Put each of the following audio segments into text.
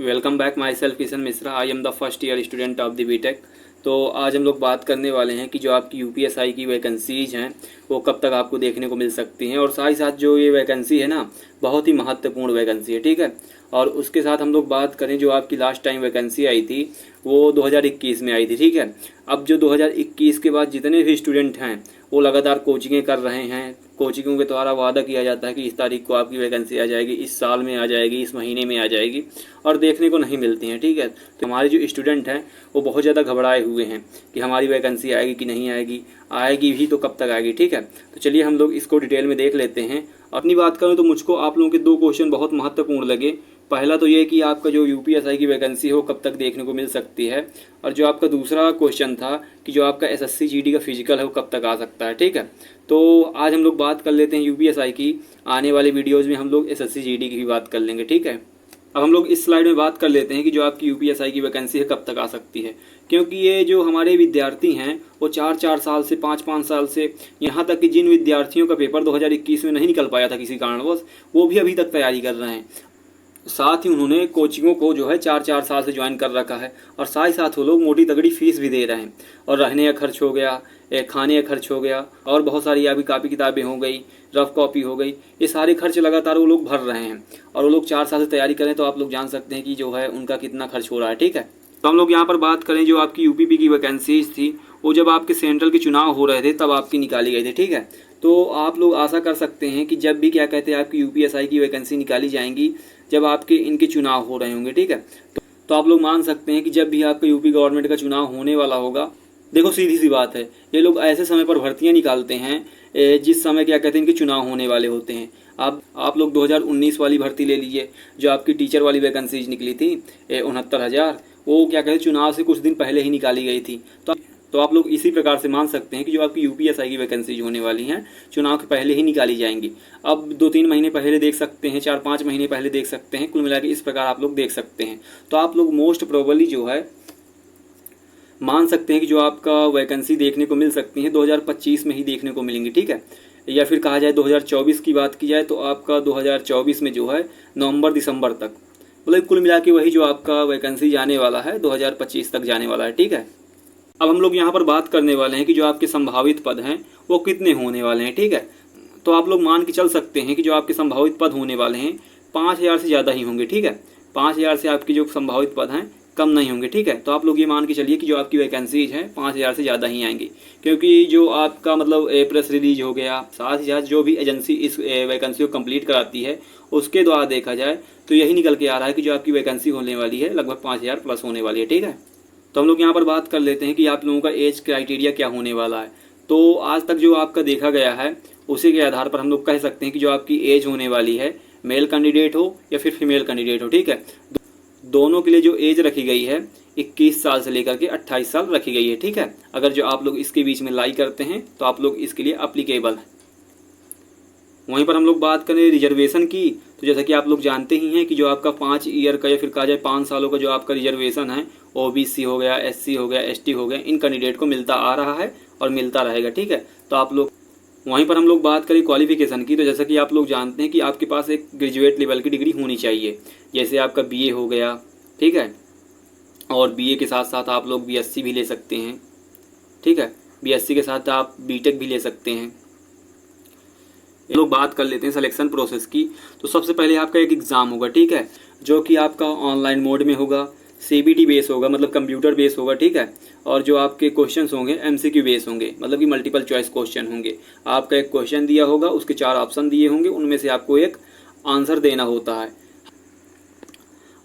Welcome back my self Kishan Mishra. I am the first year student of the BTech. तो आज हम लोग बात करने वाले हैं कि जो आपकी यूपीएसआई की वैकेंसीज हैं वो कब तक आपको देखने को मिल सकती हैं, और साथ ही साथ जो ये वैकेंसी है ना बहुत ही महत्वपूर्ण वैकेंसी है, ठीक है। और उसके साथ हम लोग बात करें जो आपकी लास्ट टाइम वैकेंसी आई थी वो 2021 में आई थी, ठीक है। अब जो 2021 के बाद जितने भी स्टूडेंट हैं वो लगातार कोचिंगें कर रहे हैं। कोचिंगों के द्वारा वादा किया जाता है कि इस तारीख को आपकी वैकेंसी आ जाएगी, इस साल में आ जाएगी, इस महीने में आ जाएगी, और देखने को नहीं मिलती हैं, ठीक है। तो हमारे जो स्टूडेंट हैं वो बहुत ज़्यादा घबराए हुए हैं कि हमारी वैकेंसी आएगी कि नहीं आएगी, आएगी भी तो कब तक आएगी, ठीक है। तो चलिए हम लोग इसको डिटेल में देख लेते हैं। अपनी बात करूँ तो मुझको आप लोगों के दो क्वेश्चन बहुत महत्वपूर्ण लगे। पहला तो ये कि आपका जो यूपीएसआई की वैकेंसी हो कब तक देखने को मिल सकती है, और जो आपका दूसरा क्वेश्चन था कि जो आपका एसएससी जीडी का फिजिकल है वो कब तक आ सकता है, ठीक है। तो आज हम लोग बात कर लेते हैं यूपीएसआई की। आने वाले वीडियोज़ में हम लोग एसएससी जीडी की भी बात कर लेंगे, ठीक है। अब हम लोग इस स्लाइड में बात कर लेते हैं कि जो आपकी यूपीएसआई की वैकेंसी है कब तक आ सकती है, क्योंकि ये जो हमारे विद्यार्थी हैं वो 4-4 साल से 5-5 साल से, यहाँ तक कि जिन विद्यार्थियों का पेपर 2021 में नहीं निकल पाया था किसी कारणवश, वो भी अभी तक तैयारी कर रहे हैं। साथ ही उन्होंने कोचिंगों को जो है 4-4 साल से ज्वाइन कर रखा है, और साथ ही साथ वो लोग मोटी तगड़ी फीस भी दे रहे हैं। और रहने का खर्च हो गया, खाने का खर्च हो गया, और बहुत सारी आपकी कापी किताबें हो गई, रफ कॉपी हो गई, ये सारे खर्च लगातार वो लोग भर रहे हैं। और वो लोग 4 साल से तैयारी करें तो आप लोग जान सकते हैं कि जो है उनका कितना खर्च हो रहा है, ठीक है। तो हम लोग यहाँ पर बात करें जो आपकी यूपीपी की वैकेंसीज थी वो जब आपके सेंट्रल के चुनाव हो रहे थे तब आपकी निकाली गई थी, ठीक है। तो आप लोग आशा कर सकते हैं कि जब भी क्या कहते हैं आपकी यूपीएसआई की वैकेंसी निकाली जाएंगी जब आपके इनके चुनाव हो रहे होंगे, ठीक है। तो आप लोग मान सकते हैं कि जब भी आपका यूपी गवर्नमेंट का चुनाव होने वाला होगा, देखो सीधी सी बात है, ये लोग ऐसे समय पर भर्तियां निकालते हैं जिस समय क्या कहते हैं इनके चुनाव होने वाले होते हैं। आप लोग 2019 वाली भर्ती ले लीजिए, जो आपकी टीचर वाली वैकेंसीज निकली थी 69,000, वो क्या कहते हैं चुनाव से कुछ दिन पहले ही निकाली गई थी। तो आप लोग इसी प्रकार से मान सकते हैं कि जो आपकी यूपीएसआई की वैकेंसीज होने वाली हैं चुनाव के पहले ही निकाली जाएंगी। अब 2-3 महीने पहले देख सकते हैं, 4-5 महीने पहले देख सकते हैं, कुल मिलाकर इस प्रकार आप लोग देख सकते हैं। तो आप लोग मोस्ट प्रोबेबली जो है मान सकते हैं कि जो आपका वैकेंसी देखने को मिल सकती है 2025 में ही देखने को मिलेंगी, ठीक है। या फिर कहा जाए 2024 की बात की जाए तो आपका 2024 में जो है नवंबर-दिसंबर तक, मतलब कुल मिला के वही जो आपका वैकेंसी जाने वाला है 2025 तक जाने वाला है, ठीक है। अब हम लोग यहाँ पर बात करने वाले हैं कि जो आपके संभावित पद हैं वो कितने होने वाले हैं, ठीक है। तो आप लोग मान के चल सकते हैं कि जो आपके संभावित पद होने वाले हैं 5,000 से ज़्यादा ही होंगे, ठीक है। 5,000 से आपके जो संभावित पद हैं कम नहीं होंगे, ठीक है। तो आप लोग ये मान के चलिए कि जो आपकी वैकेंसीज हैं 5,000 से ज़्यादा ही आएंगी, क्योंकि जो आपका मतलब प्रेस रिलीज हो गया, साथ ही साथ जो भी एजेंसी इस वैकेंसी को कंप्लीट कराती है उसके द्वारा देखा जाए तो यही निकल के आ रहा है कि जो आपकी वैकेंसी होने वाली है लगभग 5,000 प्लस होने वाली है, ठीक है। तो हम लोग यहाँ पर बात कर लेते हैं कि आप लोगों का एज क्राइटेरिया क्या होने वाला है। तो आज तक जो आपका देखा गया है उसी के आधार पर हम लोग कह सकते हैं कि जो आपकी एज होने वाली है, मेल कैंडिडेट हो या फिर फीमेल कैंडिडेट हो, ठीक है, दोनों के लिए जो एज रखी गई है 21 साल से लेकर के 28 साल रखी गई है, ठीक है। अगर जो आप लोग इसके बीच में लाई करते हैं तो आप लोग इसके लिए अप्लीकेबल है। वहीं पर हम लोग बात करें रिजर्वेशन की, तो जैसा कि आप लोग जानते ही हैं कि जो आपका 5 ईयर का या फिर कहा जाए 5 सालों का जो आपका रिजर्वेशन है ओबीसी हो गया, एससी हो गया, एसटी हो गया, इन कैंडिडेट को मिलता आ रहा है और मिलता रहेगा, ठीक है। तो आप लोग वहीं पर हम लोग बात करें क्वालिफिकेशन की, तो जैसा कि आप लोग जानते हैं कि आपके पास एक ग्रेजुएट लेवल की डिग्री होनी चाहिए, जैसे आपका बीए हो गया, ठीक है। और बीए के साथ साथ आप लोग बीएससी भी ले सकते हैं, ठीक है। बीएससी के साथ आप बीटेक भी ले सकते हैं। लोग बात कर लेते हैं सिलेक्शन प्रोसेस की। तो सबसे पहले आपका एक एग्ज़ाम होगा, ठीक है, जो कि आपका ऑनलाइन मोड में होगा, सीबीटी बेस होगा, मतलब कंप्यूटर बेस होगा, ठीक है। और जो आपके क्वेश्चंस होंगे एमसीक्यू बेस होंगे, मतलब कि मल्टीपल चॉइस क्वेश्चन होंगे। आपका एक क्वेश्चन दिया होगा, उसके 4 ऑप्शन दिए होंगे, उनमें से आपको एक आंसर देना होता है।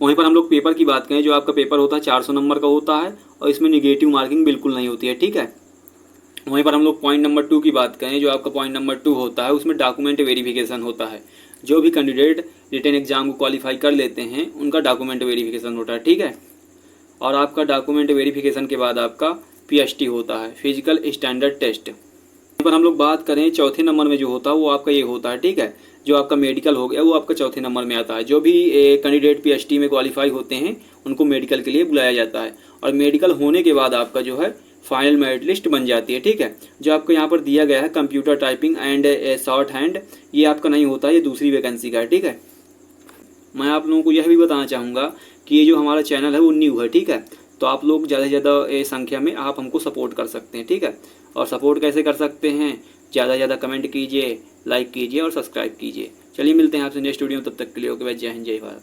वहीं पर हम लोग पेपर की बात करें, जो आपका पेपर होता है 400 नंबर का होता है, और इसमें निगेटिव मार्किंग बिल्कुल नहीं होती है, ठीक है। वहीं पर हम लोग पॉइंट नंबर 2 की बात करें, जो आपका पॉइंट नंबर 2 होता है उसमें डॉक्यूमेंट वेरिफिकेशन होता है। जो भी कैंडिडेट रिटन एग्जाम को क्वालिफाई कर लेते हैं उनका डॉक्यूमेंट वेरिफिकेशन होता है, ठीक है। और आपका डॉक्यूमेंट वेरिफिकेशन के बाद आपका पीएसटी होता है, फिजिकल स्टैंडर्ड टेस्ट। पर हम लोग बात करें चौथे नंबर में जो होता है वो आपका ये होता है, ठीक है। जो आपका मेडिकल हो गया वो आपका चौथे नंबर में आता है। जो भी कैंडिडेट पीएचडी में क्वालिफाई होते हैं उनको मेडिकल के लिए बुलाया जाता है, और मेडिकल होने के बाद आपका जो है फाइनल मेरिट लिस्ट बन जाती है, ठीक है। जो आपको यहाँ पर दिया गया है computer typing and short hand, ये आपका नहीं होता है, ये दूसरी वैकेंसी का है, ठीक है। मैं आप लोगों को यह भी बताना चाहूँगा कि ये जो हमारा चैनल है वो न्यू है, ठीक है। तो आप लोग ज़्यादा से ज़्यादा संख्या में आप हमको सपोर्ट कर सकते हैं, ठीक है। और सपोर्ट कैसे कर सकते हैं, ज़्यादा से ज़्यादा कमेंट कीजिए, लाइक कीजिए और सब्सक्राइब कीजिए। चलिए मिलते हैं आपसे नेक्स्ट वीडियो में, तब तक के लिए ओके बाय, जय हिंद जय भारत।